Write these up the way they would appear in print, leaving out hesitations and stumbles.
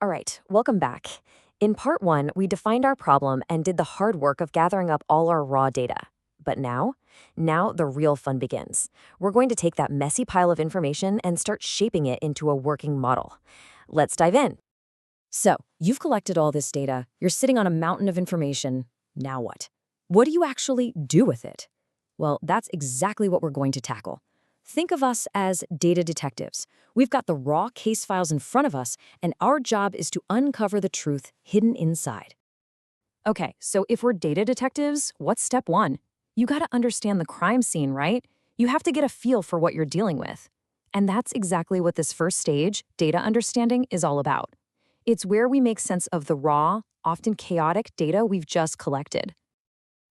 All right, welcome back. In part one, we defined our problem and did the hard work of gathering up all our raw data. But now the real fun begins. We're going to take that messy pile of information and start shaping it into a working model. Let's dive in. So, you've collected all this data, you're sitting on a mountain of information. Now what? What do you actually do with it? Well, that's exactly what we're going to tackle. Think of us as data detectives. We've got the raw case files in front of us, and our job is to uncover the truth hidden inside. Okay, so if we're data detectives, what's step one? You gotta understand the crime scene, right? You have to get a feel for what you're dealing with. And that's exactly what this first stage, data understanding, is all about. It's where we make sense of the raw, often chaotic data we've just collected.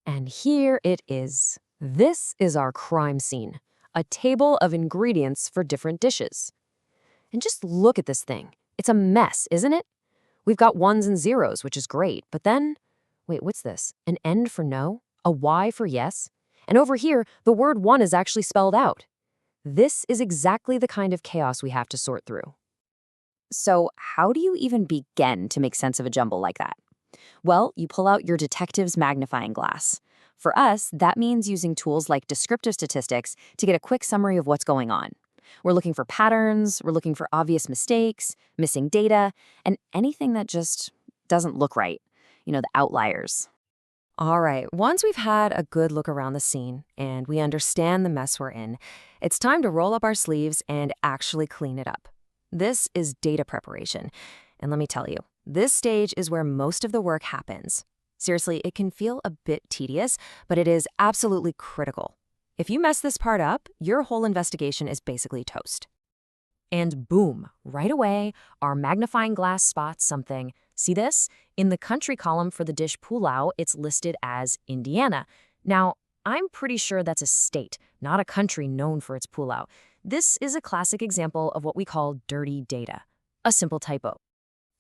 And here it is. This is our crime scene, a table of ingredients for different dishes. And just look at this thing. It's a mess, isn't it? We've got ones and zeros, which is great, but then, wait, what's this? An N for no? A Y for yes? And over here, the word one is actually spelled out. This is exactly the kind of chaos we have to sort through. So, how do you even begin to make sense of a jumble like that? Well, you pull out your detective's magnifying glass. For us, that means using tools like descriptive statistics to get a quick summary of what's going on. We're looking for patterns, we're looking for obvious mistakes, missing data, and anything that just doesn't look right. The outliers. All right, once we've had a good look around the scene and we understand the mess we're in, it's time to roll up our sleeves and actually clean it up. This is data preparation. And let me tell you, this stage is where most of the work happens. Seriously, it can feel a bit tedious, but it is absolutely critical. If you mess this part up, your whole investigation is basically toast. And boom, right away, our magnifying glass spots something. See this? In the country column for the dish pulao, it's listed as Indiana. Now, I'm pretty sure that's a state, not a country known for its pulao. This is a classic example of what we call dirty data, a simple typo.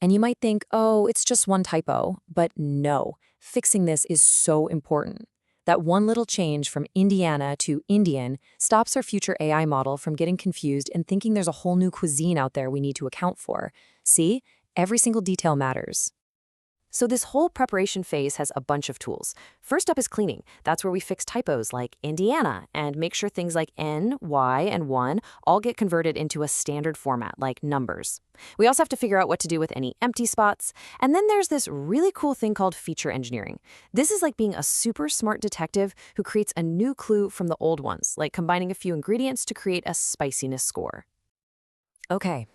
And you might think, oh, it's just one typo, but no, fixing this is so important. That one little change from Indiana to Indian stops our future AI model from getting confused and thinking there's a whole new cuisine out there we need to account for. See, every single detail matters. So this whole preparation phase has a bunch of tools. First up is cleaning. That's where we fix typos like Indiana and make sure things like N, Y, and 1 all get converted into a standard format like numbers. We also have to figure out what to do with any empty spots. And then there's this really cool thing called feature engineering. This is like being a super smart detective who creates a new clue from the old ones, like combining a few ingredients to create a spiciness score. Okay,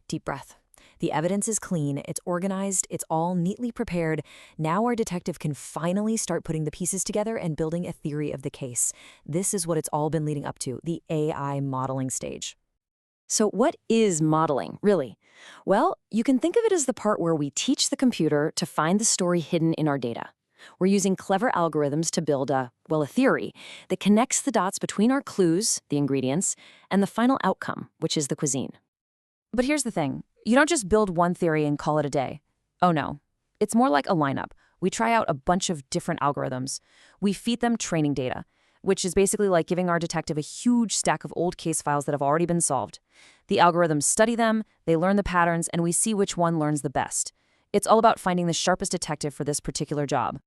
deep breath. The evidence is clean, it's organized, it's all neatly prepared. Now our detective can finally start putting the pieces together and building a theory of the case. This is what it's all been leading up to, the AI modeling stage. So what is modeling, really? Well, you can think of it as the part where we teach the computer to find the story hidden in our data. We're using clever algorithms to build a theory that connects the dots between our clues, the ingredients, and the final outcome, which is the cuisine. But here's the thing. You don't just build one theory and call it a day. Oh no. It's more like a lineup. We try out a bunch of different algorithms. We feed them training data, which is basically like giving our detective a huge stack of old case files that have already been solved. The algorithms study them, they learn the patterns, and we see which one learns the best. It's all about finding the sharpest detective for this particular job.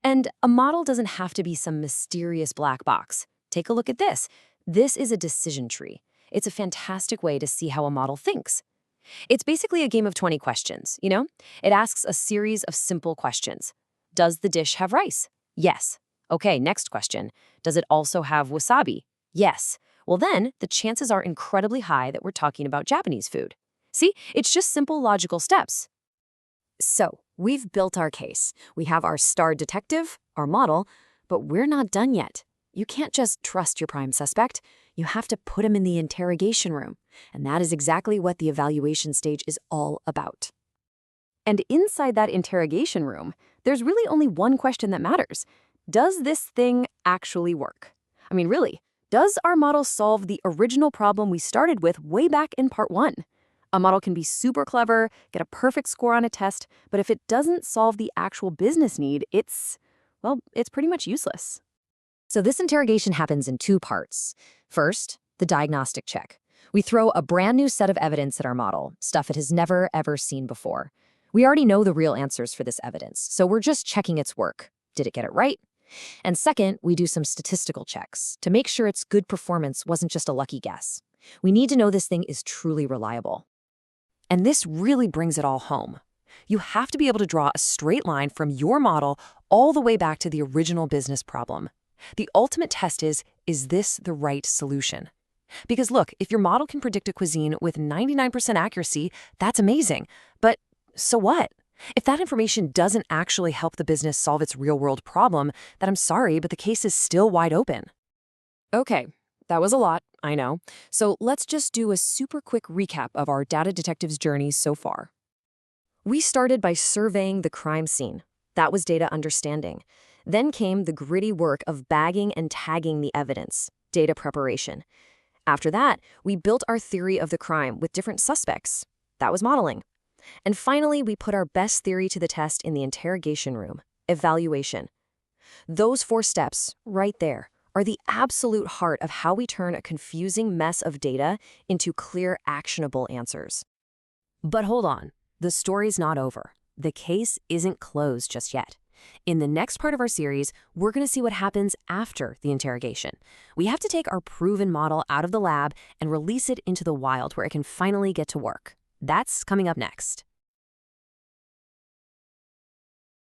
And a model doesn't have to be some mysterious black box. Take a look at this. This is a decision tree. It's a fantastic way to see how a model thinks. It's basically a game of 20 questions, It asks a series of simple questions. Does the dish have rice? Yes. Okay, next question. Does it also have wasabi? Yes. Well then, the chances are incredibly high that we're talking about Japanese food. See, it's just simple logical steps. So, we've built our case. We have our star detective, our model, but we're not done yet. You can't just trust your prime suspect. You have to put him in the interrogation room. And that is exactly what the evaluation stage is all about. And inside that interrogation room, there's really only one question that matters. Does this thing actually work? I mean, really, does our model solve the original problem we started with way back in part one? A model can be super clever, get a perfect score on a test, but if it doesn't solve the actual business need, it's pretty much useless. So this interrogation happens in two parts. First, the diagnostic check. We throw a brand new set of evidence at our model, stuff it has never, ever seen before. We already know the real answers for this evidence, so we're just checking its work. Did it get it right? And second, we do some statistical checks to make sure its good performance wasn't just a lucky guess. We need to know this thing is truly reliable. And this really brings it all home. You have to be able to draw a straight line from your model all the way back to the original business problem. The ultimate test is this the right solution? Because look, if your model can predict a cuisine with 99% accuracy, that's amazing. But so what? If that information doesn't actually help the business solve its real-world problem, then I'm sorry, but the case is still wide open. Okay, that was a lot, I know. So let's just do a super quick recap of our data detective's journey so far. We started by surveying the crime scene. That was data understanding. Then came the gritty work of bagging and tagging the evidence, data preparation. After that, we built our theory of the crime with different suspects. That was modeling. And finally, we put our best theory to the test in the interrogation room, evaluation. Those 4 steps, right there, are the absolute heart of how we turn a confusing mess of data into clear, actionable answers. But hold on, the story's not over. The case isn't closed just yet. In the next part of our series, we're going to see what happens after the interrogation. We have to take our proven model out of the lab and release it into the wild where it can finally get to work. That's coming up next.